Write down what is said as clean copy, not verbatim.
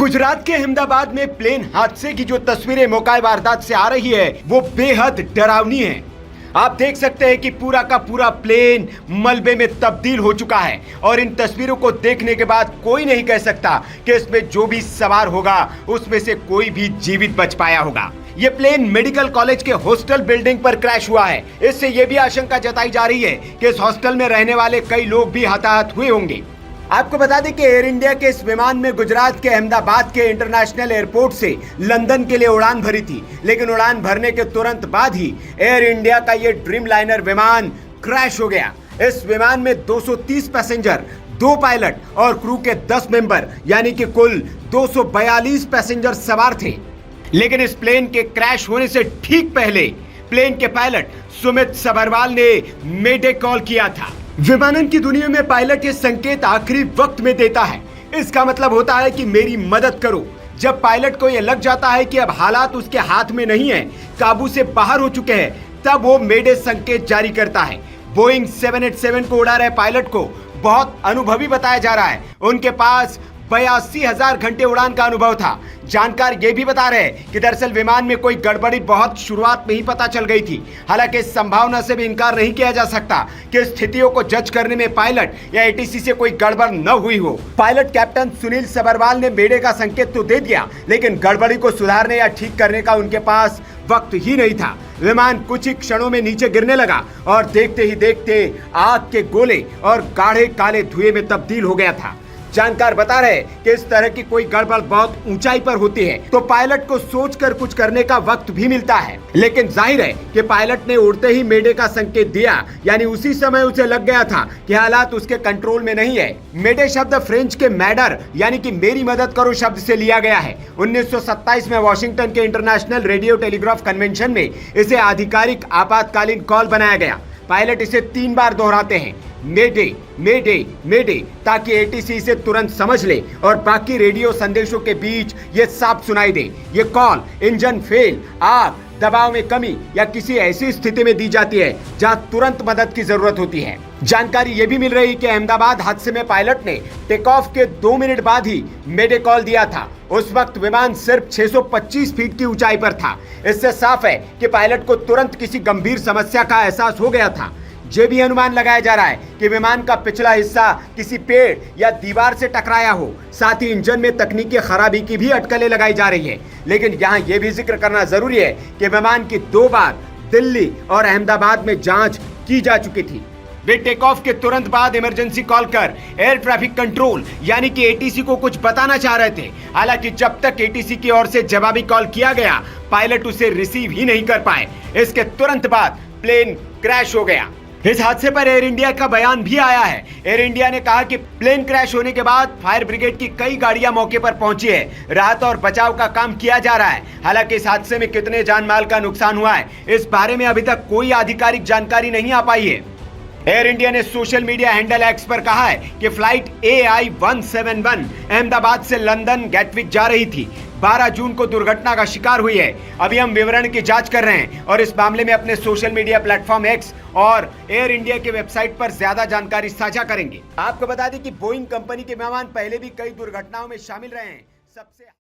गुजरात के अहमदाबाद में प्लेन हादसे की जो तस्वीरें मौका वारदात से आ रही है वो बेहद डरावनी है। आप देख सकते हैं कि पूरा का पूरा प्लेन मलबे में तब्दील हो चुका है और इन तस्वीरों को देखने के बाद कोई नहीं कह सकता कि इसमें जो भी सवार होगा उसमें से कोई भी जीवित बच पाया होगा। ये प्लेन मेडिकल कॉलेज के हॉस्टल बिल्डिंग पर क्रैश हुआ है। इससे यह भी आशंका जताई जा रही है कि इस हॉस्टल में रहने वाले कई लोग भी हताहत हुए होंगे। आपको बता दें कि एयर इंडिया के इस विमान में गुजरात के अहमदाबाद के इंटरनेशनल एयरपोर्ट से लंदन के लिए उड़ान भरी थी, लेकिन उड़ान भरने के तुरंत बाद ही एयर इंडिया का ये ड्रीम लाइनर विमान क्रैश हो गया। इस विमान में 230 पैसेंजर, 2 पायलट और क्रू के 10 मेंबर यानी कि कुल 242 पैसेंजर सवार थे। लेकिन इस प्लेन के क्रैश होने से ठीक पहले प्लेन के पायलट सुमित सबरवाल ने मेडे कॉल किया था। विमानन की दुनिया में पायलट ये संकेत आखिरी वक्त में देता है। इसका मतलब होता है कि मेरी मदद करो। जब पायलट को यह लग जाता है कि अब हालात उसके हाथ में नहीं है, काबू से बाहर हो चुके हैं, तब वो मेडे संकेत जारी करता है। बोइंग 787 को उड़ा रहे पायलट को बहुत अनुभवी बताया जा रहा है। उनके पास 82,000 घंटे उड़ान का अनुभव था। जानकार ये भी बता रहे हैं कि दरअसल विमान में कोई गड़बड़ी बहुत शुरुआत में ही पता चल गई थी। हालांकि इस संभावना से भी इनकार नहीं किया जा सकता कि स्थितियों को जज करने में पायलट या एटीसी से कोई गड़बड़ न हुई हो। पायलट कैप्टन सुनील सबरवाल ने मेडे का संकेत तो दे दिया, लेकिन गड़बड़ी को सुधारने या ठीक करने का उनके पास वक्त ही नहीं था। विमान कुछ ही क्षणों में नीचे गिरने लगा और देखते ही देखते आग के गोले और गाढ़े काले धुएं में तब्दील हो गया था। जानकार बता रहे कि इस तरह की कोई गड़बड़ बहुत ऊंचाई पर होती है तो पायलट को सोचकर कुछ करने का वक्त भी मिलता है, लेकिन जाहिर है कि पायलट ने उड़ते ही मेडे का संकेत दिया, यानी उसी समय उसे लग गया था कि हालात उसके कंट्रोल में नहीं है। मेडे शब्द फ्रेंच के मैडर यानी कि मेरी मदद करो शब्द से लिया गया है। 1927 में वॉशिंगटन के इंटरनेशनल रेडियो टेलीग्राफ कन्वेंशन में इसे आधिकारिक आपातकालीन कॉल बनाया गया। पायलट इसे 3 बार दोहराते हैं, मेडे मेडे मेडे, ताकि एटीसी इसे तुरंत समझ ले और बाकी रेडियो संदेशों के बीच ये साफ सुनाई दे। ये कॉल इंजन फेल, आग, दबाव में कमी या किसी ऐसी स्थिति में दी जाती है जहां तुरंत मदद की जरूरत होती है। जानकारी ये भी मिल रही कि अहमदाबाद हादसे में पायलट ने टेक ऑफ के 2 मिनट बाद ही मेडे कॉल दिया था। उस वक्त विमान सिर्फ 625 फीट की ऊंचाई पर था। इससे साफ है कि पायलट को तुरंत किसी गंभीर समस्या का एहसास हो गया था। ये भी अनुमान लगाया जा रहा है कि विमान का पिछला हिस्सा किसी पेड़ या दीवार से टकराया हो। साथ ही इंजन में तकनीकी खराबी की भी अटकलें लगाई जा रही है। लेकिन यहाँ ये भी जिक्र करना जरूरी है कि विमान की 2 बार दिल्ली और अहमदाबाद में जांच की जा चुकी थी। वे टेक ऑफ के तुरंत बाद इमरजेंसी कॉल कर एयर ट्रैफिक कंट्रोल यानी कि एटीसी को कुछ बताना चाह रहे थे। हालांकि जब तक एटीसी की ओर से जवाबी कॉल किया गया, पायलट उसे रिसीव ही नहीं कर पाए। इसके तुरंत बाद प्लेन क्रैश हो गया। इस हादसे पर एयर इंडिया का बयान भी आया है। एयर इंडिया ने कहा कि प्लेन क्रैश होने के बाद फायर ब्रिगेड की कई गाड़ियां मौके पर पहुंची है। राहत और बचाव का काम किया जा रहा है। हालांकि इस हादसे में कितने जान माल का नुकसान हुआ है, इस बारे में अभी तक कोई आधिकारिक जानकारी नहीं आ पाई है। एयर इंडिया ने सोशल मीडिया हैंडल एक्स पर कहा है कि फ्लाइट AI-171 अहमदाबाद से लंदन गैटविक जा रही थी। 12 जून को दुर्घटना का शिकार हुई है। अभी हम विवरण की जांच कर रहे हैं और इस मामले में अपने सोशल मीडिया प्लेटफॉर्म एक्स और एयर इंडिया के वेबसाइट पर ज्यादा जानकारी साझा करेंगे। आपको बता दें कि बोइंग कंपनी के विमान पहले भी कई दुर्घटनाओं में शामिल रहे हैं। सबसे